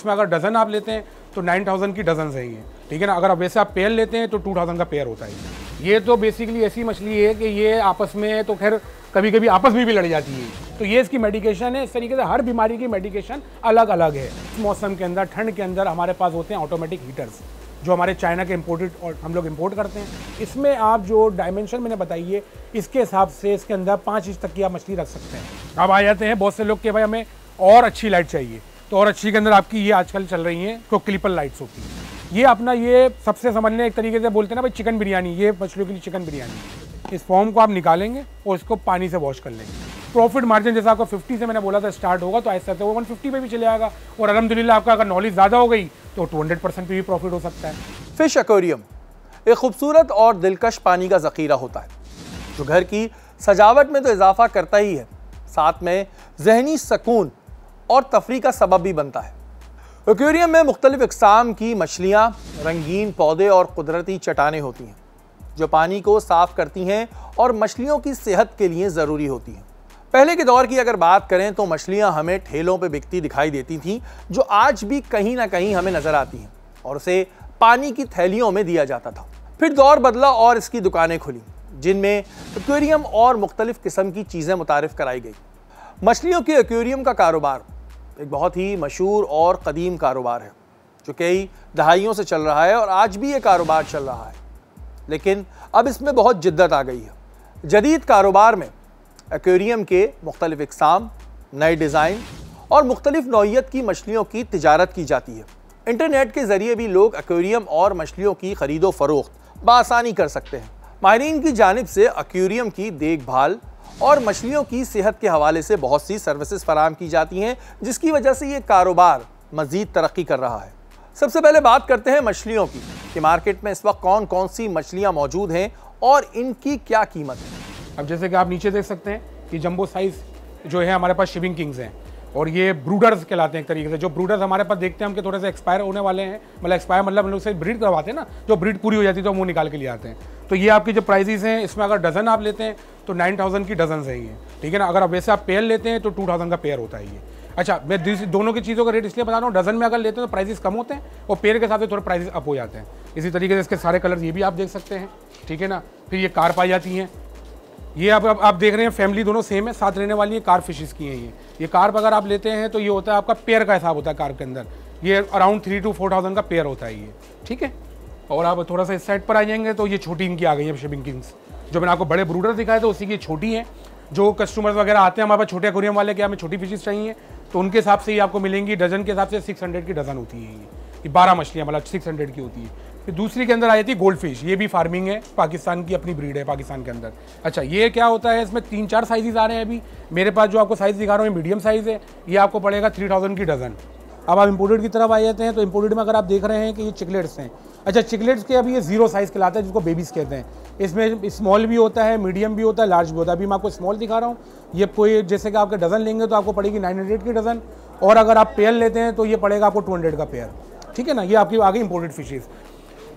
इसमें अगर डज़न आप लेते हैं तो 9000 की डज़न है ये, ठीक है ना। अगर आप वैसे आप पेयर लेते हैं तो 2000 का पेयर होता है ये। तो बेसिकली ऐसी मछली है कि ये आपस में तो खैर कभी कभी आपस में भी लड़ जाती है। तो ये इसकी मेडिकेशन है। इस तरीके से हर बीमारी की मेडिकेशन अलग अलग है। इस मौसम के अंदर, ठंड के अंदर हमारे पास होते हैं ऑटोमेटिक हीटर्स, जो हमारे चाइना के इम्पोर्टेड और हम लोग इम्पोर्ट करते हैं। इसमें आप जो डायमेंशन मैंने बताई है, इसके हिसाब से इसके अंदर 5 इंच तक की आप मछली रख सकते हैं। अब आ जाते हैं बहुत से लोग कि भाई हमें और अच्छी लाइट चाहिए, तो और अच्छी के अंदर आपकी ये आजकल चल रही हैं तो क्लिपर लाइट्स होती हैं। ये अपना ये सबसे समझने एक तरीके से बोलते हैं ना भाई चिकन बिरयानी, ये मछलियों के लिए चिकन बिरयानी। इस फॉर्म को आप निकालेंगे और इसको पानी से वॉश कर लेंगे। प्रॉफिट मार्जिन जैसा आपका 50 से मैंने बोला था स्टार्ट होगा, तो ऐसा वो 150 पे भी चले जाएगा। और अल्हम्दुलिल्लाह आपका अगर नॉलेज ज़्यादा हो गई तो 200% पे भी प्रॉफिट हो सकता है। फिश एक्वेरियम एक खूबसूरत और दिलकश पानी का ज़ख़ीरा होता है जो घर की सजावट में तो इजाफा करता ही है, साथ में जहनी सुकून और तफरी का सबब भी बनता है। एक्वेरियम में मुख्तलिफ इक़साम की मछलियाँ, रंगीन पौधे और कुदरती चट्टानें होती हैं जो पानी को साफ करती हैं और मछलियों की सेहत के लिए ज़रूरी होती हैं। पहले के दौर की अगर बात करें तो मछलियाँ हमें ठेलों पे बिकती दिखाई देती थीं, जो आज भी कहीं ना कहीं हमें नज़र आती हैं, और उसे पानी की थैलियों में दिया जाता था। फिर दौर बदला और इसकी दुकानें खुली जिनमें एक्वेरियम और मुख्तलिफ किस्म की चीज़ें मुतारिफ कराई गई। मछलियों के एक्वेरियम का कारोबार एक बहुत ही मशहूर और कदीम कारोबार है जो कई दहाइयों से चल रहा है और आज भी ये कारोबार चल रहा है, लेकिन अब इसमें बहुत जिद्दत आ गई है। जदीद कारोबार में एक्वेरियम के मुख्तलिफ इक़साम, नए डिज़ाइन और मुख्तलिफ नौइयत की मछलियों की तिजारत की जाती है। इंटरनेट के ज़रिए भी लोग एक्वेरियम और मछलियों की ख़रीदो फ़रोख्त बआसानी कर सकते हैं। माहिरीन की जानिब से एक्वेरियम की देखभाल और मछलियों की सेहत के हवाले से बहुत सी सर्विसेज फराहम की जाती हैं, जिसकी वजह से ये कारोबार मज़ीद तरक्की कर रहा है। सबसे पहले बात करते हैं मछलियों की कि मार्केट में इस वक्त कौन कौन सी मछलियाँ मौजूद हैं और इनकी क्या कीमत है। अब जैसे कि आप नीचे देख सकते हैं कि जंबो साइज़ जो है हमारे पास शिपिंग किंग्स हैं, और ये ब्रूडर्स कहलाते हैं एक तरीके से। जो ब्रूडर्स हमारे पास देखते हैं हम कि थोड़े से एक्सपायर होने वाले हैं, मतलब एक्सपायर मतलब हम लोग से ब्रीड करवाते हैं ना, जो ब्रीड पूरी हो जाती है तो हम वो निकाल के ले आते हैं। तो ये आपकी जो प्राइजेस हैं, इसमें अगर डज़न आप लेते हैं तो 9000 की डज़न है ये, ठीक है ना। अगर आप वैसे आप पेयर लेते हैं तो 2000 का पेयर होता है ये। अच्छा, मैं दोनों की चीज़ों का रेट इसलिए बता रहा हूँ, डज़न में अगर लेते हैं तो प्राइजेस कम होते हैं और पेयर के साथ थोड़े प्राइजेस अप हो जाते हैं। इसी तरीके से इसके सारे कलर्स ये भी आप देख सकते हैं, ठीक है ना। फिर ये कार पाई जाती हैं, ये आप देख रहे हैं फैमिली दोनों सेम है, साथ रहने वाली है, कार फिशेस की हैं ये कार्प अगर आप लेते हैं तो ये होता है आपका पेयर का हिसाब होता है कार्प के अंदर। ये अराउंड 3 to 4000 का पेयर होता है ये, ठीक है। और आप थोड़ा सा इस साइड पर आ जाएंगे तो ये छोटी इनकी आ गई है शिपिंग किंग्स, जो मैंने आपको बड़े ब्रूडर दिखाए थे उसी की छोटी हैं। जो कस्टमर्स वगैरह आते हैं हमारे पास छोटे एक्वेरियम वाले, क्या हमें छोटी फिशेस चाहिए, तो उनके हिसाब से ही आपको मिलेंगी। डजन के हिसाब से 600 की डजन होती है ये 12 मछलियाँ, मतलब 600 की होती है। फिर दूसरी के अंदर आ जाती है गोल्ड फिश, ये भी फार्मिंग है, पाकिस्तान की अपनी ब्रीड है पाकिस्तान के अंदर। अच्छा, ये क्या होता है, इसमें 3-4 साइजेस आ रहे हैं अभी मेरे पास। जो आपको साइज़ दिखा रहा हूँ मीडियम साइज़ है, ये आपको पड़ेगा 3000 की डज़न। अब आप इंपोर्टेड की तरफ आ जाते हैं तो इंपोर्टेड में अगर आप देख रहे हैं कि ये चिकलेट्स हैं। अच्छा, चिकलेट्स के अभी ये 0 साइज़ कहलाता है, जिसको बेबीज़ कहते हैं। इसमें स्मॉल भी होता है, मीडियम भी होता है, लार्ज भी होता है। अभी मैं आपको स्मॉल दिखा रहा हूँ। ये कोई जैसे कि आपके डज़न लेंगे तो आपको पड़ेगी 900 की डज़न, और अगर आप पेयर लेते हैं तो ये पड़ेगा आपको 200 का पेयर, ठीक है ना। ये आपकी आ गई इंपोर्टेड फिशेज़।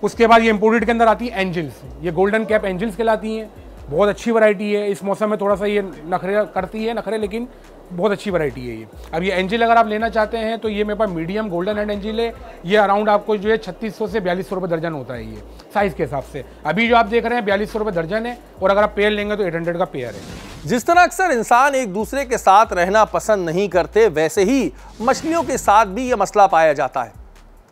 उसके बाद ये इंपोर्टेड के अंदर आती है एंजल्स, ये गोल्डन कैप एंजल्स कहलाती हैं। बहुत अच्छी वैरायटी है, इस मौसम में थोड़ा सा ये नखरे करती है नखरे, लेकिन बहुत अच्छी वैरायटी है ये। अब ये एंजल अगर आप लेना चाहते हैं तो ये मेरे पास मीडियम गोल्डन एंड एंजल है। ये अराउंड आपको जो है 3600 से 4200 रुपये दर्जन होता है ये साइज़ के हिसाब से। अभी जो आप देख रहे हैं 4200 रुपये दर्जन है, और अगर आप पेयर लेंगे तो 800 का पेयर है। जिस तरह अक्सर इंसान एक दूसरे के साथ रहना पसंद नहीं करते, वैसे ही मछलियों के साथ भी ये मसला पाया जाता है।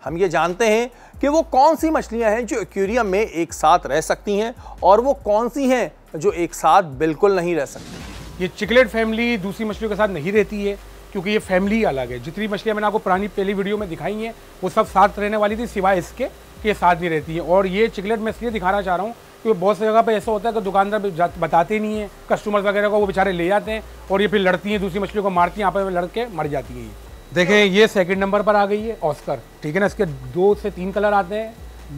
हम ये जानते हैं कि वो कौन सी मछलियां हैं जो एक्वेरियम में एक साथ रह सकती हैं और वो कौन सी हैं जो एक साथ बिल्कुल नहीं रह सकती। ये चिकलेट फैमिली दूसरी मछलियों के साथ नहीं रहती है, क्योंकि ये फैमिली अलग है। जितनी मछलियाँ मैंने आपको पुरानी पहली वीडियो में दिखाई हैं वो सब साथ रहने वाली थी, सिवाय इसके कि ये साथ नहीं रहती है। और ये चिकलेट मैं इसलिए दिखाना चाह रहा हूँ क्योंकि बहुत सी जगह पे ऐसा होता है कि दुकानदार बताते नहीं है कस्टमर्स वगैरह को, वो बेचारे ले जाते हैं और ये फिर लड़ती हैं, दूसरी मछलियों को मारती हैं, आपस में लड़ के मर जाती है। देखें, ये सेकंड नंबर पर आ गई है ऑस्कर, ठीक है ना। इसके 2 से 3 कलर आते हैं,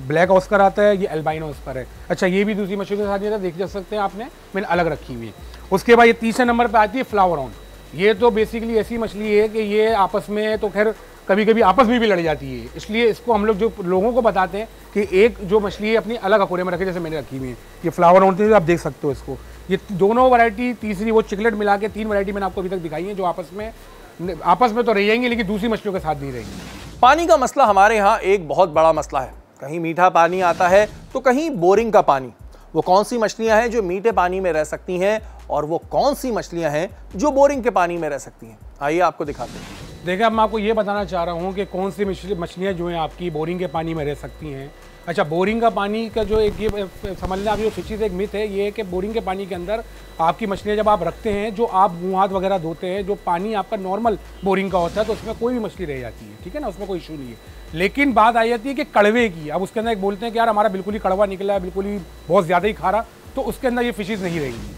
ब्लैक ऑस्कर आता है, ये एल्बाइनो ऑस्कर है। अच्छा, ये भी दूसरी मछलियों के साथ ये देख सकते हैं आपने, मैंने अलग रखी हुई है। उसके बाद ये तीसरे नंबर पर आती है फ्लावर ऑन। ये तो बेसिकली ऐसी मछली है कि ये आपस में तो खैर कभी कभी आपस में भी लड़ जाती है, इसलिए इसको हम लोग जो लोगों को बताते हैं कि एक जो मछली है अपनी अलग अकोरे में रखे, जैसे मैंने रखी हुई है। ये फ्लावर ऑन थी, आप देख सकते हो इसको। ये दोनों वैरायटी, तीसरी वो चिकलेट मिला के 3 वैरायटी मैंने आपको अभी तक दिखाई है, जो आपस में तो रहेंगी लेकिन दूसरी मछलियों के साथ नहीं रहेंगी। पानी का मसला हमारे यहाँ एक बहुत बड़ा मसला है। कहीं मीठा पानी आता है तो कहीं बोरिंग का पानी। वो कौन सी मछलियां हैं जो मीठे पानी में रह सकती हैं और वो कौन सी मछलियां हैं जो बोरिंग के पानी में रह सकती हैं, आइए आपको दिखाते हैं। देखिए, अब मैं आपको ये बताना चाह रहा हूँ कि कौन सी मछलियाँ जो हैं आपकी बोरिंग के पानी में रह सकती हैं। अच्छा, बोरिंग का पानी का जो एक ये समझ लें आप, जो फिशिज एक मिथ है ये है कि बोरिंग के पानी के अंदर आपकी मछलियाँ जब आप रखते हैं, जो आप मुँह हाथ वगैरह धोते हैं, जो पानी आपका नॉर्मल बोरिंग का होता है, तो उसमें कोई भी मछली रह जाती है, ठीक है ना, उसमें कोई इशू नहीं है। लेकिन बात आ जाती है कि कड़वे की। अब उसके अंदर एक बोलते हैं कि यार हमारा बिल्कुल ही कड़वा निकला है, बिल्कुल ही बहुत ज़्यादा ही खारा, तो उसके अंदर ये फिशेज़ नहीं रहेंगी।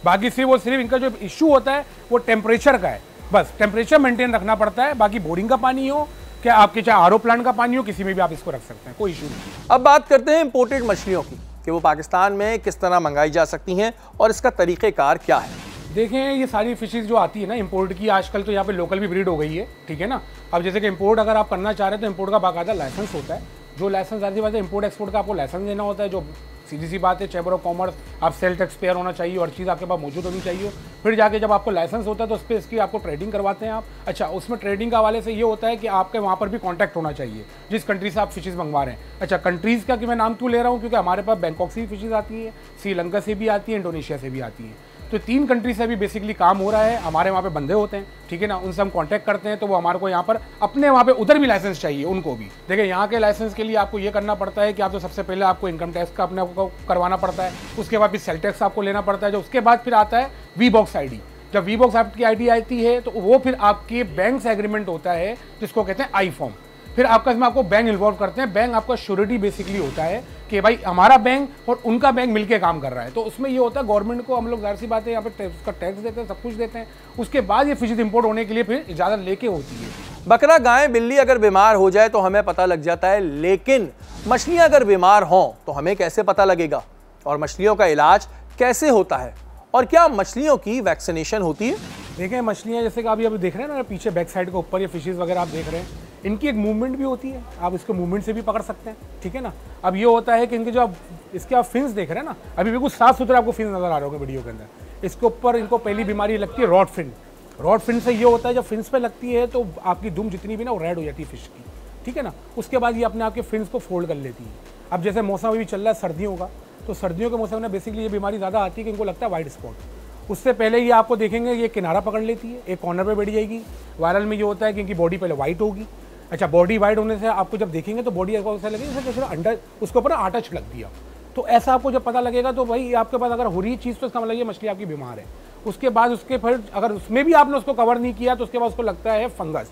बाकी सिर्फ इनका जो इशू होता है वो टेम्परेचर का है, बस टेम्परेचर मेंटेन रखना पड़ता है। बाकी बोरिंग का पानी हो क्या आपके चाहे आरओ प्लांट का पानी हो, किसी में भी आप इसको रख सकते हैं, कोई इशू नहीं। अब बात करते हैं इंपोर्टेड मछलियों की कि वो पाकिस्तान में किस तरह मंगाई जा सकती हैं और इसका तरीक़ेकार क्या है। देखें, ये सारी फिशेज जो आती है ना इंपोर्ट की, आजकल तो यहाँ पे लोकल भी ब्रीड हो गई है, ठीक है ना। अब जैसे कि इंपोर्ट अगर आप करना चाह रहे हैं तो इंपोर्ट का बाकायदा लाइसेंस होता है। जो लाइसेंस आती बात है, इंपोर्ट एक्सपोर्ट का आपको लाइसेंस देना होता है, जो सीधी सी बात है। चैम्बर ऑफ कॉमर्स, आप सेल टैक्स पेयर होना चाहिए, और चीज़ आपके पास मौजूद होनी चाहिए। फिर जाके जब आपको लाइसेंस होता है तो उस पर इसकी आपको ट्रेडिंग करवाते हैं आप। अच्छा, उसमें ट्रेडिंग का हवाले से ये होता है कि आपके वहाँ पर भी कॉन्टैक्ट होना चाहिए जिस कंट्री से आप फिशेज़ मंगवा रहे हैं। अच्छा, कंट्रीज़ का कि मैं नाम क्यों ले रहा हूँ, क्योंकि हमारे पास बैंकॉक से भी फिशेज़ आती है, श्रीलंका से भी आती है, इंडोनेशिया से भी आती है। तो 3 कंट्री से अभी बेसिकली काम हो रहा है। हमारे वहाँ पे बंदे होते हैं, ठीक है ना, उनसे हम कांटेक्ट करते हैं, तो वो हमारे को यहाँ पर अपने वहाँ पे उधर भी लाइसेंस चाहिए उनको भी। देखिए, यहाँ के लाइसेंस के लिए आपको ये करना पड़ता है कि आप तो सबसे पहले आपको इनकम टैक्स का अपने को करवाना पड़ता है, उसके बाद फिर सेल टैक्स आपको लेना पड़ता है। जो उसके बाद फिर आता है वी बॉक्स ID। जब वी बॉक्स आपकी ID आती है तो वो फिर आपके बैंक से एग्रीमेंट होता है, जिसको कहते हैं आई फॉर्म। फिर आपका इसमें आपको बैंक इन्वॉल्व करते हैं। बैंक आपका श्योरिटी बेसिकली होता है कि भाई हमारा बैंक और उनका बैंक मिलके काम कर रहा है। तो उसमें ये होता है गवर्नमेंट को हम लोग जाहिर सी बात है यहाँ पे उसका टैक्स देते हैं, सब कुछ देते हैं। उसके बाद ये फिशेज इंपोर्ट होने के लिए फिर इजाज़त लेके होती है। बकरा, गाय, बिल्ली अगर बीमार हो जाए तो हमें पता लग जाता है, लेकिन मछलियाँ अगर बीमार हों तो हमें कैसे पता लगेगा, और मछलियों का इलाज कैसे होता है, और क्या मछलियों की वैक्सीनेशन होती है। देखें, मछलियाँ जैसे कि अभी देख रहे हैं ना पीछे बैक साइड के ऊपर ये फिशेज वगैरह आप देख रहे हैं, इनकी एक मूवमेंट भी होती है, आप इसको मूवमेंट से भी पकड़ सकते हैं, ठीक है ना। अब ये होता है कि इनके जो इसके आप फिन्स देख रहे हैं ना, अभी बिल्कुल साफ सुथरा आपको फिन्स नजर आ रहे होंगे वीडियो के अंदर। इसके ऊपर इनको पहली बीमारी लगती है रॉड फिन। रॉड फिन से ये होता है जब फिन्स पे लगती है तो आपकी दुम जितनी भी ना वो रेड हो जाती है फिश की, ठीक है ना। उसके बाद ये अपने आपके फिन्स को फोल्ड कर लेती है। अब जैसे मौसम अभी चल रहा है सर्दियों का, तो सर्दियों के मौसम में बेसिकली ये बीमारी ज़्यादा आती है कि इनको लगता है वाइट स्पॉट। उससे पहले ये आपको देखेंगे ये किनारा पकड़ लेती है, एक कॉर्नर पे बैठ जाएगी। वायरल में ये होता है कि इनकी बॉडी पहले वाइट होगी। अच्छा, बॉडी वाइट होने से आपको जब देखेंगे तो बॉडी ऐसा लगेगा जैसे अंडर उसके ऊपर आटा छिड़क दिया। तो ऐसा आपको जब पता लगेगा तो भाई आपके पास अगर हो रही चीज़ तो इसका मतलब ये मछली आपकी बीमार है। उसके बाद उसके फिर अगर उसमें भी आपने उसको कवर नहीं किया तो उसके बाद उसको लगता है फंगस।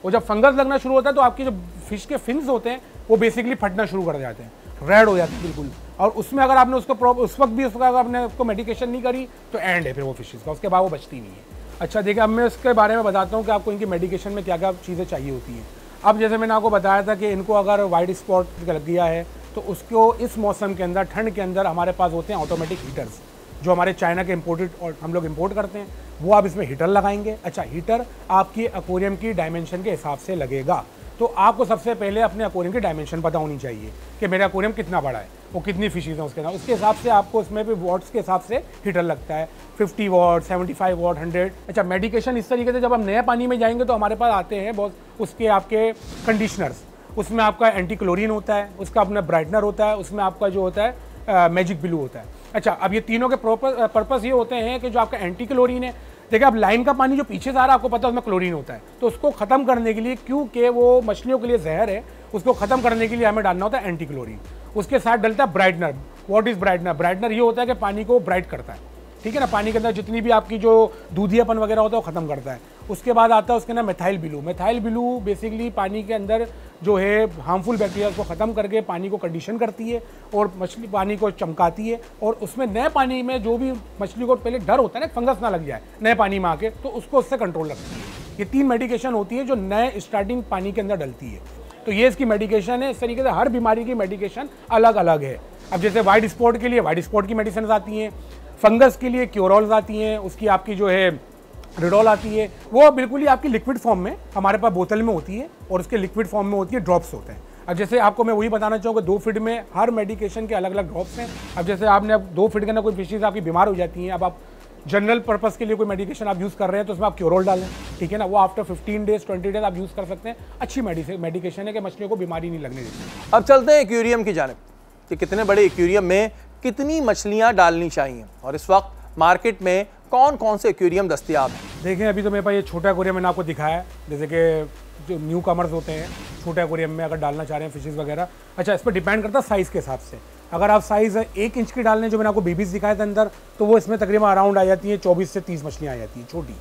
और जब फंगस लगना शुरू होता है तो आपके जो फिश के फिन्स होते हैं वो बेसिकली फटना शुरू कर जाते हैं, रेड हो जाती है बिल्कुल। और उसमें अगर आपने उसको उस वक्त भी उसका अगर आपने उसको मेडिकेशन नहीं करी तो एंड है फिर वो फिशेज़ का, उसके बाद वो बचती नहीं है। अच्छा, देखिए, अब मैं उसके बारे में बताता हूँ कि आपको इनकी मेडिकेशन में क्या क्या चीज़ें चाहिए होती हैं। अब जैसे मैंने आपको बताया था कि इनको अगर वाइट स्पॉट लग गया है तो उसको इस मौसम के अंदर, ठंड के अंदर हमारे पास होते हैं ऑटोमेटिक हीटर्स, जो हमारे चाइना के इंपोर्टेड और हम लोग इंपोर्ट करते हैं, वो आप इसमें हीटर लगाएंगे। अच्छा, हीटर आपकी एक्वेरियम की डायमेंशन के हिसाब से लगेगा। तो आपको सबसे पहले अपने एक्वेरियम की डायमेंशन पता होनी चाहिए कि मेरा एक्वेरियम कितना बड़ा है, वो कितनी फिशेज हैं उसके नाम, उसके हिसाब से आपको उसमें भी वॉट्स के हिसाब से हीटर लगता है, 50 वॉट, 75 वॉट, 100। अच्छा, मेडिकेशन इस तरीके से जब हम नए पानी में जाएंगे तो हमारे पास आते हैं बहुत उसके आपके कंडीशनर्स। उसमें आपका एंटी क्लोरीन होता है, उसका अपना ब्राइटनर होता है, उसमें आपका जो होता है मैजिक ब्लू होता है। अच्छा, अब ये तीनों के पर्पस ये होते हैं कि जो आपका एंटी क्लोरीन है, देखिए अब लाइन का पानी जो पीछे से आ रहा है आपको पता है उसमें क्लोरीन होता है, तो उसको खत्म करने के लिए, क्योंकि वो मछलियों के लिए जहर है, उसको खत्म करने के लिए हमें डालना होता है एंटी क्लोरीन। उसके साथ डलता है brightener. What is brightener? Brightener ये होता है कि पानी को ब्राइट करता है, ठीक है ना, पानी के अंदर जितनी भी आपकी जो दूधियापन वगैरह होता है वो खत्म करता है। उसके बाद आता है उसके ना methyl blue. Methyl blue basically पानी के अंदर जो है हार्मफुल बैक्टीरिया को ख़त्म करके पानी को कंडीशन करती है और मछली पानी को चमकाती है। और उसमें नए पानी में जो भी मछली को पहले डर होता है ना फंगस ना लग जाए नए पानी में आके, तो उसको उससे कंट्रोल रखती है। ये 3 मेडिकेशन होती है जो नए स्टार्टिंग पानी के अंदर डलती है। तो ये इसकी मेडिकेशन है। इस तरीके से हर बीमारी की मेडिकेशन अलग अलग है। अब जैसे वाइट स्पॉट के लिए वाइट स्पॉट की मेडिसिन आती हैं, फंगस के लिए क्योरॉल्स आती हैं, उसकी आपकी जो है रिडोल आती है, वो बिल्कुल ही आपकी लिक्विड फॉर्म में हमारे पास बोतल में होती है और उसके लिक्विड फॉर्म में होती है, ड्रॉप्स होते हैं। अब जैसे आपको मैं वही बताना चाहूँगा 2 फीट में हर मेडिकेशन के अलग अलग ड्रॉप्स हैं। अब जैसे आपने अब 2 फीट के अंदर कोई फिशेज आपकी बीमार हो जाती हैं, अब आप जनरल पर्पस के लिए कोई मेडिकेशन आप यूज़ कर रहे हैं तो उसमें आप क्योरोल डालें, ठीक है ना, वो आफ्टर 15 डेज 20 डेज आप यूज़ कर सकते हैं। अच्छी मेडिकेशन है कि मछलियों को बीमारी नहीं लगने देती। अब चलते हैं एक्वेरियम की जानिब कि कितने बड़े एक्वेरियम में कितनी मछलियाँ डालनी चाहिए और इस वक्त मार्केट में कौन कौन से एक्वेरियम दस्तियाब हैं। देखें, अभी तो मेरे पास ये छोटा एक्वेरियम मैंने आपको दिखाया है, जैसे कि जो न्यू कमर्स होते हैं छोटे एक्वेरियम में अगर डालना चाह रहे हैं फिशेस वगैरह। अच्छा, इस पर डिपेंड करता है साइज़ के हिसाब से। अगर आप साइज़ 1 इंच की डालने, जो मैंने आपको बीबीस दिखाए थे अंदर, तो वो इसमें तकरीबन अराउंड आ जाती है 24 से 30 मछलियाँ आ जाती हैं छोटी।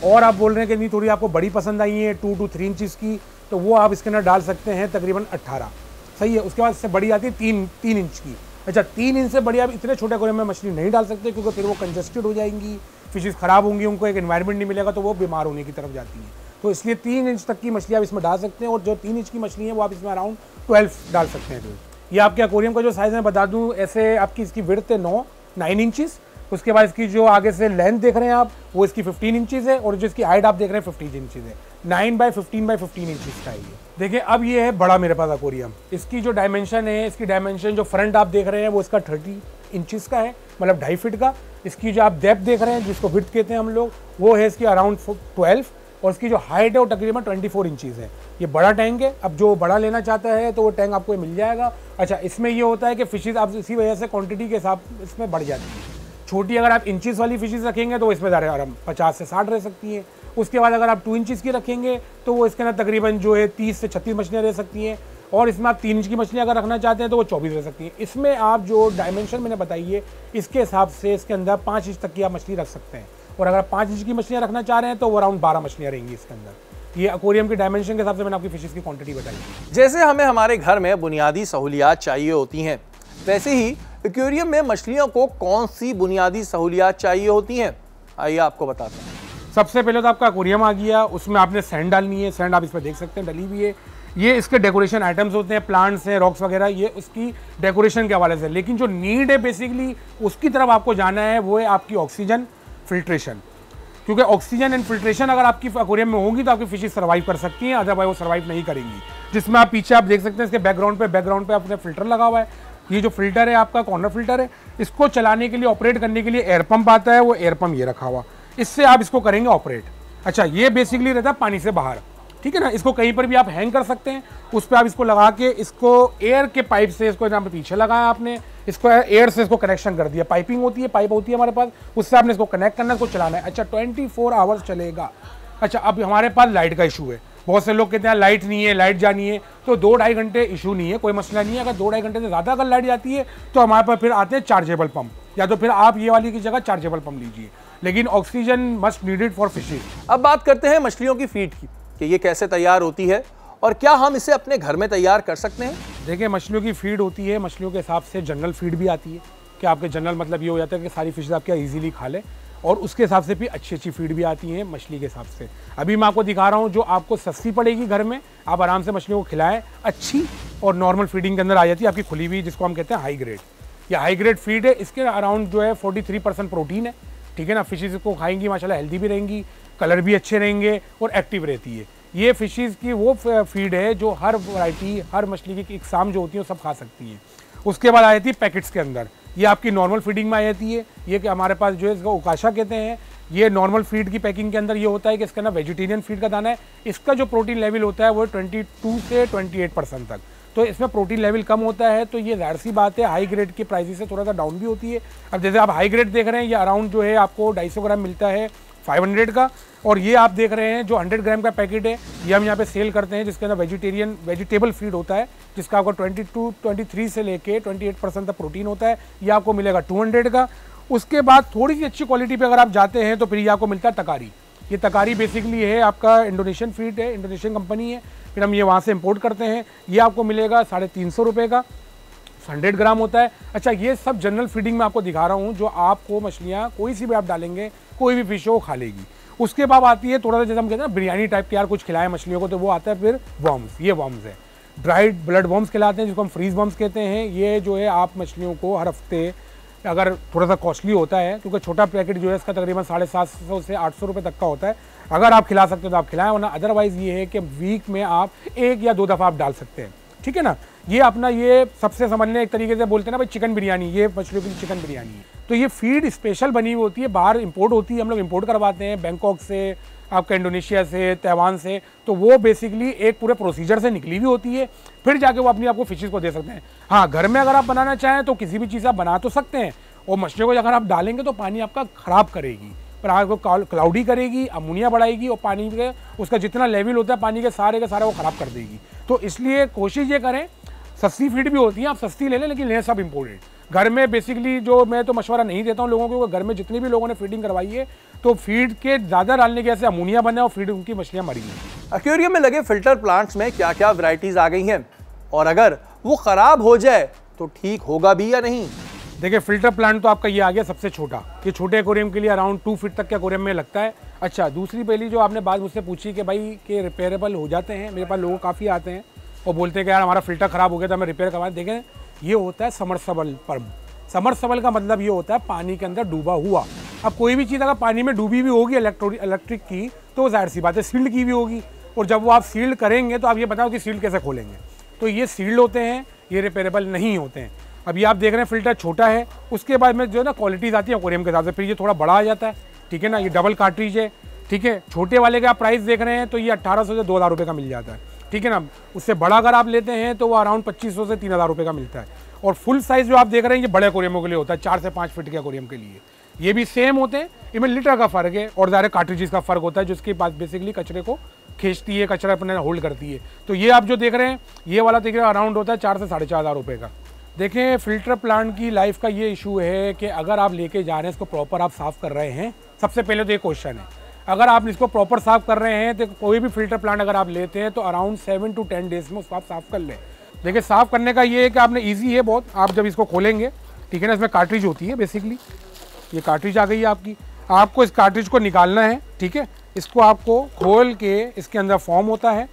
और आप बोल रहे हैं कि नहीं थोड़ी आपको बड़ी पसंद आई है 2 to 3 इंचज़ की, तो वो आप इसके अंदर डाल सकते हैं तकरीबन 18, सही है। उसके बाद इससे बड़ी आती है 3 इंच की। अच्छा, 3 इंच से बड़ी आप इतने छोटे एक्वेरियम में मछली नहीं डाल सकते क्योंकि फिर वो कंजस्टेड हो जाएंगी, फिशेस ख़राब होंगी, उनको एक एनवायरनमेंट नहीं मिलेगा तो वो बीमार होने की तरफ जाती हैं। तो इसलिए 3 इंच तक की मछली आप इसमें डाल सकते हैं और जो 3 इंच की मछली है वो आप इसमें अराउंड 12 डाल सकते हैं। तो ये आपके एक्वेरियम का जो साइज़ है बता दूं, ऐसे आपकी इसकी विड्थ है 9 इंचेस। उसके बाद इसकी जो आगे से लेंथ देख रहे हैं आप, वो इसकी 15 इंचेस है और जो इसकी हाइट आप देख रहे हैं 15 इंचेस है। 9 बाय 15 इंचेस का है ये। देखिए, अब ये है बड़ा मेरे पास एक्वेरियम। इसकी जो डायमेंशन है, इसकी डायमेंशन जो फ्रंट आप देख रहे हैं वो इसका 30 इंचेस का है, मतलब 2.5 फीट का। इसकी जो आप डेप्थ देख रहे हैं, जिसको विड्थ कहते हैं हम लोग, वो है इसकी अराउंड 12 और इसकी जो हाइट है वो तकरीबन 24 इंचेस है। ये बड़ा टैंक है। अब जो बड़ा लेना चाहता है तो वो टैंक आपको मिल जाएगा। अच्छा, इसमें ये होता है कि फिशेस आप इसी वजह से क्वांटिटी के हिसाब इसमें बढ़ जाती है। छोटी अगर आप इंचेस वाली फिशेस रखेंगे तो वो इसमें ज़्यादा 50 से 60 रह सकती हैं। उसके बाद अगर आप 2 इंचेस की रखेंगे तो वो इसके अंदर तकरीबन जो है 30 से 36 मछलियाँ रह सकती हैं। और इसमें आप 3 इंच की मछलियाँ अगर रखना चाहते हैं तो वो 24 रह सकती हैं। इसमें आप जो डायमेंशन मैंने बताई है, इसके हिसाब से इसके अंदर 5 इंच तक की आप मछली रख सकते हैं। और अगर आप 5 इंच की मछलियाँ रखना चाह रहे हैं तो वो अराउंड 12 मछलियाँ रहेंगी इसके अंदर। ये एक्वेरियम के डायमेंशन के हिसाब से मैंने आपकी फिशेस की क्वांटिटी बताई। जैसे हमें हमारे घर में बुनियादी सहूलियात चाहिए होती हैं, वैसे ही एक्वेरियम में मछलियों को कौन सी बुनियादी सहूलियात चाहिए होती हैं, आइए आपको बताते हैं। सबसे पहले तो आपका एक्वेरियम आ गया, उसमें आपने सैंड डालनी है। सैंड आप इसमें देख सकते हैं डली हुई है। ये इसके डेकोरेशन आइटम्स होते हैं, प्लांट्स हैं, रॉक्स वगैरह, ये उसकी डेकोरेशन के हवाले से। लेकिन जो नीड है बेसिकली उसकी तरफ आपको जाना है, वो है आपकी ऑक्सीजन फिल्ट्रेशन। क्योंकि ऑक्सीजन एंड फिल्ट्रेशन अगर आपकी एक्वेरियम में होगी तो आपकी फिशेस सर्वाइव कर सकती हैं, अदरवाइज वो सर्वाइव नहीं करेंगी। जिसमें आप पीछे आप देख सकते हैं इसके बैकग्राउंड पे आपने फिल्टर लगा हुआ है। ये जो फिल्टर है आपका कॉर्नर फिल्टर है, इसको चलाने के लिए, ऑपरेट करने के लिए एयर पंप आता है। वो एयर पंप ये रखा हुआ, इससे आप इसको करेंगे ऑपरेट। अच्छा, ये बेसिकली रहता है पानी से बाहर, ठीक है ना। इसको कहीं पर भी आप हैंग कर सकते हैं, उस पर आप इसको लगा के इसको एयर के पाइप से, इसको यहाँ पे पीछे लगाया आपने, इसको एयर से इसको कनेक्शन कर दिया। पाइपिंग होती है, पाइप होती है हमारे पास, उससे आपने इसको कनेक्ट करना है, इसको चलाना है। अच्छा, 24 आवर्स चलेगा। अच्छा, अब हमारे पास लाइट का इशू है। बहुत से लोग कहते हैं लाइट नहीं है, लाइट जानी है, तो 2-2.5 घंटे इशू नहीं है, कोई मसला नहीं है। अगर 2-2.5 घंटे से ज़्यादा अगर लाइट जाती है तो हमारे पास फिर आते हैं चार्जेबल पंप, या तो फिर आप ये वाली की जगह चार्जेबल पंप लीजिए। लेकिन oxygen must needed for fishes. अब बात करते हैं मछलियों की फीड की कि ये कैसे तैयार होती है और क्या हम इसे अपने घर में तैयार कर सकते हैं। देखिए, मछलियों की फीड होती है, मछलियों के हिसाब से जनरल फीड भी आती है कि आपके जनरल मतलब ये हो जाता है कि सारी फिशेस आप क्या ईजिली खा लें, और उसके हिसाब से भी अच्छी अच्छी फीड भी आती हैं मछली के हिसाब से। अभी मैं आपको दिखा रहा हूँ जो आपको सस्ती पड़ेगी, घर में आप आराम से मछलियों को खिलाएं, अच्छी और नॉर्मल फीडिंग के अंदर आ जाती है आपकी खुली हुई, जिसको हम कहते हैं हाई ग्रेड। या हाई ग्रेड फीड है, इसके अराउंड जो है 43% प्रोटीन है, ठीक है ना। फिशेस को खाएंगी माशाल्लाह हेल्दी भी रहेंगी, कलर भी अच्छे रहेंगे और एक्टिव रहती है। ये फिशेस की वो फीड है जो हर वैरायटी, हर मछली की इकसाम जो होती है वो सब खा सकती है। उसके बाद आ जाती है पैकेट्स के अंदर, ये आपकी नॉर्मल फीडिंग में आ जाती है। ये कि हमारे पास जो है इसको उकाशा कहते हैं। ये नॉर्मल फीड की पैकिंग के अंदर ये होता है कि इसके अंदर वेजिटेरियन फीड का दाना है। इसका जो प्रोटीन लेवल होता है वो 22 से 28% तक, तो इसमें प्रोटीन लेवल कम होता है। तो ये जाहिर सी बात है हाई ग्रेड की प्राइस से थोड़ा सा डाउन भी होती है। अब जैसे आप हाई ग्रेड देख रहे हैं, ये अराउंड जो है आपको 250 ग्राम मिलता है 500 का, और ये आप देख रहे हैं जो 100 ग्राम का पैकेट है, ये हम यहाँ पे सेल करते हैं, जिसके अंदर वेजिटेबल फीड होता है, जिसका आपको 23 से लेके 28% तक प्रोटीन होता है। ये आपको मिलेगा 200 का। उसके बाद थोड़ी सी अच्छी क्वालिटी पे अगर आप जाते हैं तो फिर ये आपको मिलता है तकारी। ये तकारी बेसिकली है आपका इंडोनेशियन फीड है, इंडोनेशियन कंपनी है, फिर हम ये वहाँ से इम्पोर्ट करते हैं। ये आपको मिलेगा 350 रुपये का, 100 ग्राम होता है। अच्छा, ये सब जनरल फीडिंग में आपको दिखा रहा हूँ, जो आपको मछलियाँ कोई सी भी आप डालेंगे, कोई भी फिश हो खा लेगी। उसके बाद आती है थोड़ा सा, जैसे हम कहते हैं ना बिरयानी टाइप के, यार कुछ खिलाएं मछलियों को, तो वो आता है फिर वर्म्स। ये वर्म्स है, ड्राइड ब्लड वर्म्स खिलाते हैं, जिसको हम फ्रीज वर्म्स कहते हैं। ये जो है आप मछलियों को हर हफ्ते, अगर थोड़ा सा कॉस्टली होता है क्योंकि छोटा पैकेट जो है इसका तकरीबन 750 से 800 रुपये तक का होता है, अगर आप खिला सकते हो तो आप खिलाएं, वरना अदरवाइज़ ये है कि वीक में आप 1 या 2 दफ़ा आप डाल सकते हैं। ठीक है ना। ये अपना ये सबसे समझने एक तरीके से बोलते हैं ना भाई चिकन बिरयानी, ये मछलियों की चिकन बिरयानी है। तो ये फीड स्पेशल बनी हुई होती है, बाहर इंपोर्ट होती है, हम लोग इंपोर्ट करवाते हैं बैंकॉक से, आपका इंडोनेशिया से, ताइवान से। तो वो बेसिकली एक पूरे प्रोसीजर से निकली हुई होती है, फिर जाके वो अपनी आपको फिशेज़ को दे सकते हैं। हाँ, घर में अगर आप बनाना चाहें तो किसी भी चीज़ आप बना तो सकते हैं, और मछलियों को अगर आप डालेंगे तो पानी आपका ख़राब करेगी, पर आपको क्लाउडी करेगी, अमोनिया बढ़ाएगी, और पानी के उसका जितना लेवल होता है पानी के सारे वो ख़राब कर देगी। तो इसलिए कोशिश ये करें, सस्ती फीड भी होती है, आप सस्ती ले लें, लेकिन लें सब इम्पोर्टेड। घर में बेसिकली जो मैं तो मशवरा नहीं देता हूँ लोगों को, घर में जितनी भी लोगों ने फीडिंग करवाई है तो फीड के ज़्यादा डालने की ऐसे अमोनिया बने और फीड उनकी मछलियाँ मरी हैं। एक्वेरियम में लगे फिल्टर प्लांट्स में क्या क्या वैरायटीज आ गई हैं, और अगर वो खराब हो जाए तो ठीक होगा भी या नहीं? देखिए, फिल्टर प्लांट तो आपका ये आ गया सबसे छोटा, ये छोटे एक्वेरियम के लिए अराउंड 2 फीट तक के एक्वेरियम में लगता है। अच्छा, दूसरी पहली जो आपने बात मुझसे पूछी कि भाई के रिपेयरेबल हो जाते हैं, मेरे पास लोग काफ़ी आते हैं और बोलते हैं कि यार हमारा फिल्टर ख़राब हो गया था, हमें रिपेयर करवाएं। देखें, ये होता है समरसेबल पंप। समरसेबल का मतलब ये होता है पानी के अंदर डूबा हुआ। अब कोई भी चीज़ अगर पानी में डूबी भी होगी इलेक्ट्रिक की, तो जाहिर सी बात है सील्ड की भी होगी, और जब वो आप सील्ड करेंगे तो आप ये बताओ कि सील्ड कैसे खोलेंगे। तो ये सील्ड होते हैं, ये रिपेयरेबल नहीं होते हैं। अभी आप देख रहे हैं फिल्टर छोटा है, उसके बाद में जो है ना क्वालिटीज़ आती है एक्वेरियम के हिसाब से, फिर ये थोड़ा बड़ा आ जाता है, ठीक है ना। ये डबल कार्ट्रिज है, ठीक है। छोटे वाले का आप प्राइस देख रहे हैं तो ये 1800 से 2000 रुपये का मिल जाता है, ठीक है ना। उससे बड़ा अगर आप लेते हैं तो वो अराउंड 2500 से 3000 रुपये का मिलता है। और फुल साइज़ जो आप देख रहे हैं ये बड़े एक्वेरियमों के लिए होता है, 4 से 5 फीट के एक्वेरियम के लिए। ये भी सेम होते हैं, इनमें लीटर का फ़र्क है और ज़्यादा कार्ट्रिजेस का फ़र्क होता है, जिसके पास बेसिकली कचरे को खींचती है, कचरा अपने होल्ड करती है। तो ये आप जो देख रहे हैं ये वाला देख रहे हैं अराउंड होता है 4 से 4500 रुपये का। देखें, फ़िल्टर प्लांट की लाइफ का ये इशू है कि अगर आप लेके जा रहे हैं इसको प्रॉपर आप साफ़ कर रहे हैं, सबसे पहले तो ये क्वेश्चन है। अगर आप इसको प्रॉपर साफ़ कर रहे हैं तो कोई भी फ़िल्टर प्लांट अगर आप लेते हैं तो अराउंड 7 to 10 डेज़ में उसको आप साफ़ कर लें। देखिए, साफ़ करने का ये है कि आपने ईजी है बहुत। आप जब इसको खोलेंगे, ठीक है ना, इसमें कार्ट्रिज होती है बेसिकली, ये कार्ट्रिज आ गई है आपकी। आपको इस कार्ट्रिज को निकालना है, ठीक है। इसको आपको खोल के इसके अंदर फॉर्म होता है,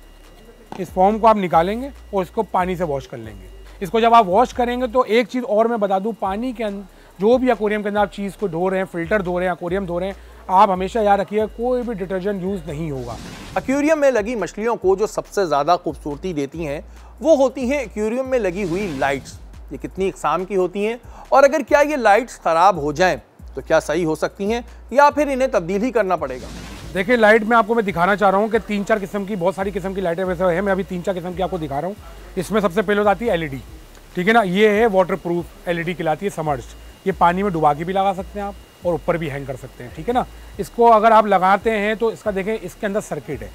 इस फॉर्म को आप निकालेंगे और इसको पानी से वॉश कर लेंगे। इसको जब आप वॉश करेंगे तो एक चीज़ और मैं बता दूं, पानी के अंदर जो भी एक्वेरियम के अंदर आप चीज़ को धो रहे हैं, फिल्टर धो रहे हैं, एक्वेरियम धो रहे हैं, आप हमेशा याद रखिए कोई भी डिटर्जेंट यूज़ नहीं होगा। एक्वेरियम में लगी मछलियों को जो सबसे ज़्यादा खूबसूरती देती हैं वो होती हैं एक्वेरियम में लगी हुई लाइट्स। ये कितनी इकसाम की होती हैं, और अगर क्या ये लाइट्स ख़राब हो जाएं तो क्या सही हो सकती हैं या फिर इन्हें तब्दील ही करना पड़ेगा? देखिए, लाइट में आपको मैं दिखाना चाह रहा हूँ कि 3-4 किस्म की, बहुत सारी किस्म की लाइटें वैसे है, मैं अभी 3-4 किस्म की आपको दिखा रहा हूँ। इसमें सबसे पहले आती है एलईडी, ठीक है ना। ये है वाटर प्रूफ एलईडी कहलाती है, समर्ज्ड। ये पानी में डुबा के भी लगा सकते हैं आप और ऊपर भी हैंग कर सकते हैं, ठीक है ना। इसको अगर आप लगाते हैं तो इसका देखें, इसके अंदर सर्किट है,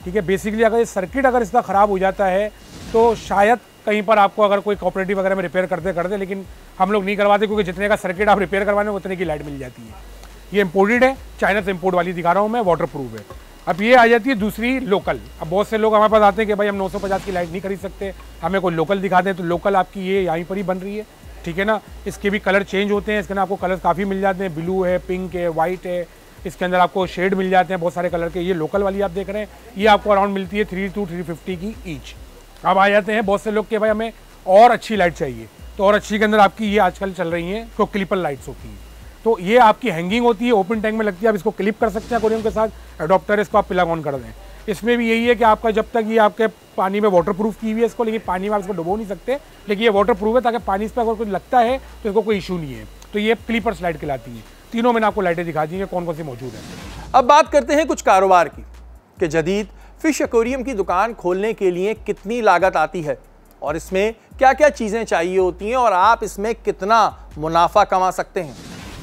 ठीक है। बेसिकली अगर ये सर्किट अगर इसका ख़राब हो जाता है तो शायद कहीं पर आपको अगर कोई कोऑपरेटिव वगैरह में रिपेयर करते, लेकिन हम लोग नहीं करवाते क्योंकि जितने का सर्किट आप रिपेयर करवाने उतने की लाइट मिल जाती है। ये इम्पोर्टेड है, चाइना से इम्पोर्ट वाली दिखा रहा हूँ मैं, वाटर प्रूफ है। अब ये आ जाती है दूसरी लोकल। अब बहुत से लोग हमारे पास आते हैं कि भाई हम 950 की लाइट नहीं खरीद सकते, हमें कोई लोकल दिखा दें। तो लोकल आपकी ये यहीं पर ही बन रही है, ठीक है ना। इसके भी कलर चेंज होते हैं, इसके अंदर आपको कलर काफ़ी मिल जाते हैं, ब्लू है, पिंक है, वाइट है, इसके अंदर आपको शेड मिल जाते हैं बहुत सारे कलर के। ये लोकल वाली आप देख रहे हैं, ये आपको अराउंड मिलती है 3 to 350 की ईच। अब आ जाते हैं बहुत से लोग के भाई हमें और अच्छी लाइट चाहिए, तो और अच्छी के अंदर आपकी ये आजकल चल रही हैं तो क्लिपर लाइट्स होती हैं। तो ये आपकी हैंगिंग होती है, ओपन टैंक में लगती है, आप इसको क्लिप कर सकते हैं एक्वेरियम के साथ, अडॉप्टर इसको आप प्लग ऑन कर दें। इसमें भी यही है कि आपका जब तक ये आपके पानी में वाटर प्रूफ की हुई है इसको, लेकिन पानी में आप इसको डुबो नहीं सकते, लेकिन ये वाटर प्रूफ है ताकि पानी इस पर अगर कुछ लगता है तो इसको कोई इशू नहीं है। तो ये क्लिपर स्लाइड कहलाती है। तीनों मैंने आपको लाइटें दिखा दी हैं कौन कौन सी मौजूद है। अब बात करते हैं कुछ कारोबार की, कि जदीद फिश एक्वेरियम की दुकान खोलने के लिए कितनी लागत आती है और इसमें क्या क्या चीज़ें चाहिए होती हैं और आप इसमें कितना मुनाफा कमा सकते हैं।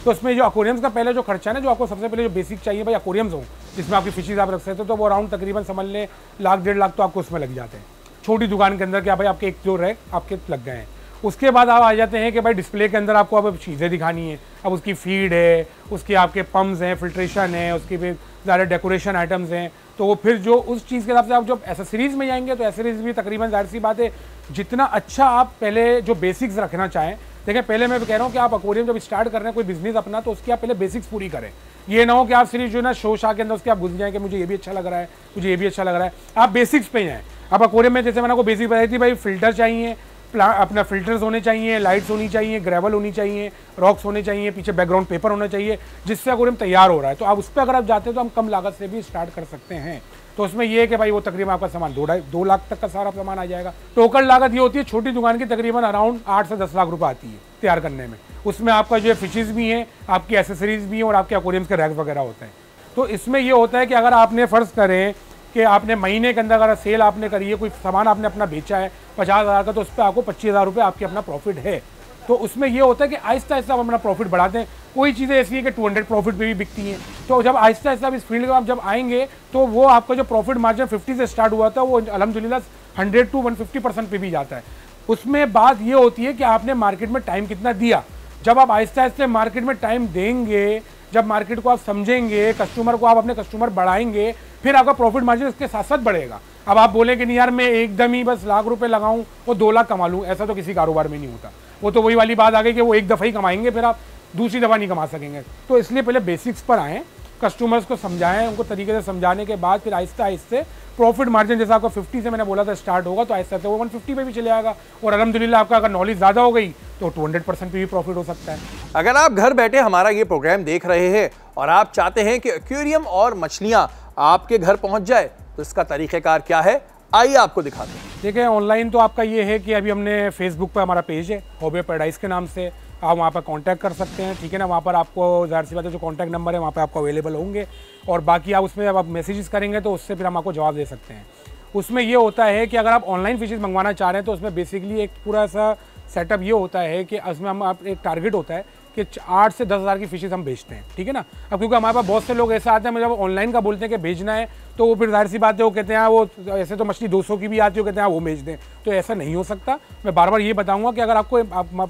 तो इसमें जो एक्वेरियम्स का पहले जो खर्चा है ना, जो आपको सबसे पहले जो बेसिक चाहिए भाई एक्वेरियम्स हो जिसमें आपकी फिशेज आप रख सकते हो, तो वो अराउंड तकरीबन समझ लें 1-1.5 लाख तो आपको उसमें लग जाते हैं। छोटी दुकान के अंदर क्या भाई आपके एक जो रैक आपके लग गए हैं। उसके बाद आप आ जाते हैं कि भाई डिस्प्ले के अंदर आपको अब चीज़ें दिखानी है, अब उसकी फीड है, उसके आपके पम्प्स हैं, फिल्ट्रेशन है, उसकी फिर ज़्यादा डेकोरेशन आइटम्स हैं। तो वो फिर जो उस चीज़ के हिसाब से आप जब एसेसरीज़ में जाएंगे तो एसेसरीज़ भी तकरीबन जाहिर सी बात है जितना अच्छा आप पहले जो बेसिक्स रखना चाहें। देखिए, पहले मैं कह रहा हूँ कि आप एक्वेरियम जब स्टार्ट कर रहे हैं कोई बिजनेस अपना, तो उसकी आप पहले बेसिक्स पूरी करें। ये ना हो कि आप सिर्फ जो है ना शो शा के अंदर उसके आप घुस जाएं कि मुझे ये भी अच्छा लग रहा है, मुझे ये भी अच्छा लग रहा है। आप बेसिक्स पे हैं। आप एक्वेरियम में जैसे मैंने आपको बेसिक बताई थी भाई, फिल्टर चाहिए, अपना फिल्टर्स होने चाहिए, लाइट्स होनी चाहिए, ग्रेवल होनी चाहिए, रॉक्स होने चाहिए, पीछे बैकग्राउंड पेपर होना चाहिए, जिससे एक्वेरियम तैयार हो रहा है। तो आप उस पर अगर आप जाते हैं तो हम कम लागत से भी स्टार्ट कर सकते हैं। तो उसमें ये है कि भाई वो तकरीबन आपका सामान 2 लाख तक का सारा सामान आ जाएगा। टोकन लागत ये होती है छोटी दुकान की तकरीबन अराउंड 8 से 10 लाख रुपए आती है तैयार करने में। उसमें आपका जो है फिशेज़ भी हैं, आपकी एसेसरीज भी हैं और आपके एक्वेरियम्स के रैक्स वगैरह होते हैं। तो इसमें ये होता है कि अगर आपने फ़र्ज़ करें कि आपने महीने के अंदर अगर सेल आपने करी है, कोई सामान आपने अपना बेचा है 50,000 का, तो उस पर आपको 25,000 रुपये आपके अपना प्रॉफिट है। तो उसमें ये होता है कि आहिस्ता आहिस्ता हम अपना प्रॉफिट बढ़ाते हैं। कोई चीज़ें ऐसी है कि 200 प्रॉफिट पे भी बिकती हैं, तो जब आहिस्ता आहिस्ता इस फील्ड में आप जब आएंगे तो वो आपका जो प्रॉफिट मार्जिन 50 से स्टार्ट हुआ था वो अल्हम्दुलिल्लाह 100 to 150% पे भी जाता है। उसमें बात ये होती है कि आपने मार्केट में टाइम कितना दिया। जब आप आहिस्ता आहिस्ता मार्केट में टाइम देंगे, जब मार्केट को आप समझेंगे, कस्टमर को आप अपने कस्टमर बढ़ाएंगे, फिर आपका प्रॉफिट मार्जिन इसके साथ साथ बढ़ेगा। अब आप बोलें कि नहीं यार मैं एकदम ही बस लाख रुपए लगाऊं और 2 लाख कमा लूँ, ऐसा तो किसी कारोबार में नहीं होता। वो तो वही वाली बात आ गई कि वो एक दफ़ा ही कमाएंगे, फिर आप दूसरी दफ़ा नहीं कमा सकेंगे। तो इसलिए पहले बेसिक्स पर आएँ, कस्टमर्स को समझाएं, उनको तरीके से समझाने के बाद फिर आहिस्ता आहिस्ते प्रॉफिट मार्जिन जैसा आपका 50 से मैंने बोला था स्टार्ट होगा, तो आहिस्ता आहिस्ता वो 150 पे भी चले आएगा। और अल्हम्दुलिल्लाह आपका अगर नॉलेज ज़्यादा हो गई तो 200% पे भी प्रॉफिट हो सकता है। अगर आप घर बैठे हमारा ये प्रोग्राम देख रहे हैं और आप चाहते हैं कि एक्वेरियम और मछलियाँ आपके घर पहुँच जाए, तो इसका तरीक़ेकार क्या है, आइए आपको दिखाते हैं। देखिए ऑनलाइन तो आपका ये है कि अभी हमने फेसबुक पर हमारा पेज है हॉबी पैराडाइज के नाम से, आप वहाँ पर कांटेक्ट कर सकते हैं, ठीक है ना। वहाँ पर आपको ज़ाहिर सी बात है जो कांटेक्ट नंबर है वहाँ पर आपको अवेलेबल होंगे, और बाकी आप उसमें जब आप मैसेजेस करेंगे तो उससे फिर हम आपको जवाब दे सकते हैं। उसमें ये होता है कि अगर आप ऑनलाइन फिशेज़ मंगवाना चाह रहे हैं तो उसमें बेसिकली एक पूरा सा सेटअप ये होता है कि उसमें हम आप एक टारगेट होता है कि 8 से 10,000 की फिशेज़ हम बेचते हैं, ठीक है ना। अब क्योंकि हमारे पास बहुत से लोग ऐसे आते हैं, जब ऑनलाइन का बोलते हैं कि भेजना है तो वो फिर जाहिर सी बात है वो कहते हैं वो ऐसे तो मछली 200 की भी आती है, वो कहते हैं वो भेज दें, तो ऐसा नहीं हो सकता। मैं बार बार ये बताऊंगा कि अगर आपको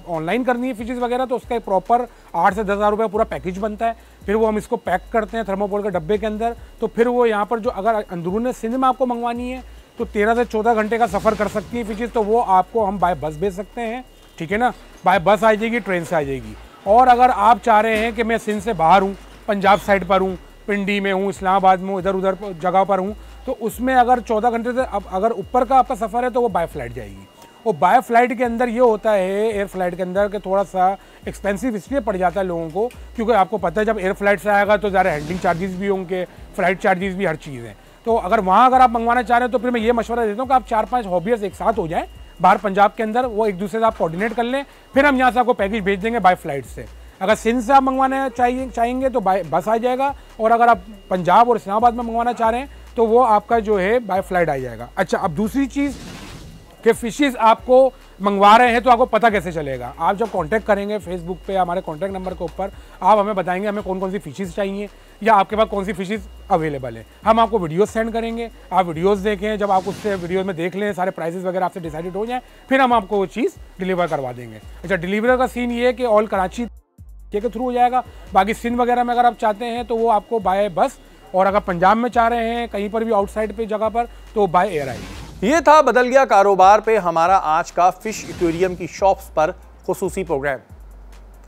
ऑनलाइन करनी है फिशेज़ वगैरह तो उसका एक प्रॉपर 8 से 10,000 रुपये पूरा पैकेज बनता है। फिर वो हम इसको पैक करते हैं थर्मोकोल के डब्बे के अंदर, तो फिर वो यहाँ पर जो अगर अंदरूनी सिंध में आपको मंगवानी है तो 13 से 14 घंटे का सफ़र कर सकती है फिशेज़, तो वो आपको हम बाय बस भेज सकते हैं, ठीक है ना। बाय बस आ जाएगी, ट्रेन से आ जाएगी। और अगर आप चाह रहे हैं कि मैं सिंध से बाहर हूँ, पंजाब साइड पर हूँ, पिंडी में हूँ, इस्लामाबाद में हूँ, इधर उधर जगह पर हूँ, तो उसमें अगर 14 घंटे से अब अगर ऊपर का आपका सफ़र है तो वो बाय फ्लाइट जाएगी। और बाय फ्लाइट के अंदर ये होता है एयर फ्लाइट के अंदर कि थोड़ा सा एक्सपेंसिव इसलिए पड़ जाता है लोगों को, क्योंकि आपको पता है जब एयर फ्लाइट से आएगा तो ज़्यादा हैंडलिंग चार्जेस भी होंगे, फ्लाइट चार्जेस भी, हर चीज़ है। तो अगर वहाँ अगर आप मंगवाना चाह रहे हैं तो फिर मैं ये मशवरा देता हूँ कि आप 4-5 हॉबियर्स एक साथ हो जाएँ बाहर पंजाब के अंदर, वो एक दूसरे से आप कोऑर्डिनेट कर लें, फिर हम यहाँ से आपको पैकेज भेज देंगे बाय फ्लाइट से। अगर सिंध से आप मंगवाना चाहेंगे तो बाय बस आ जाएगा, और अगर आप पंजाब और इस्लामाबाद में मंगवाना चाह रहे हैं तो वो आपका जो है बाय फ्लाइट आ जाएगा। अच्छा, अब दूसरी चीज़ कि फ़िशेज़ आपको मंगवा रहे हैं तो आपको पता कैसे चलेगा। आप जब कांटेक्ट करेंगे फेसबुक पे हमारे कांटेक्ट नंबर के ऊपर, आप हमें बताएंगे हमें कौन कौन सी फ़िशेज़ चाहिए या आपके पास कौन सी फ़िशेज़ अवेलेबल है। हम आपको वीडियोस सेंड करेंगे, आप वीडियोस देखें, जब आप उससे वीडियो में देख लें, सारे प्राइसेस वगैरह आपसे डिसाइडेड हो जाएँ, फिर हम आपको वो चीज़ डिलीवर करवा देंगे। अच्छा, डिलीवर का सीन ये है कि ऑल कराची के थ्रू हो जाएगा। बाकी सिंध वगैरह में अगर आप चाहते हैं तो वो आपको बाय बस, और अगर पंजाब में चाह रहे हैं कहीं पर भी आउटसाइड पे जगह पर तो बाय एयर आएगी। ये था बदल गया कारोबार पे हमारा आज का फिश एक्वेरियम की शॉप्स पर खुसूसी प्रोग्राम।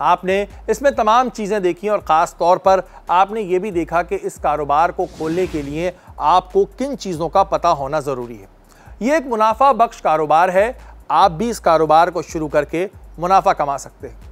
आपने इसमें तमाम चीज़ें देखी और ख़ास तौर पर आपने ये भी देखा कि इस कारोबार को खोलने के लिए आपको किन चीज़ों का पता होना ज़रूरी है। ये एक मुनाफा बख्श कारोबार है, आप भी इस कारोबार को शुरू करके मुनाफा कमा सकते हैं।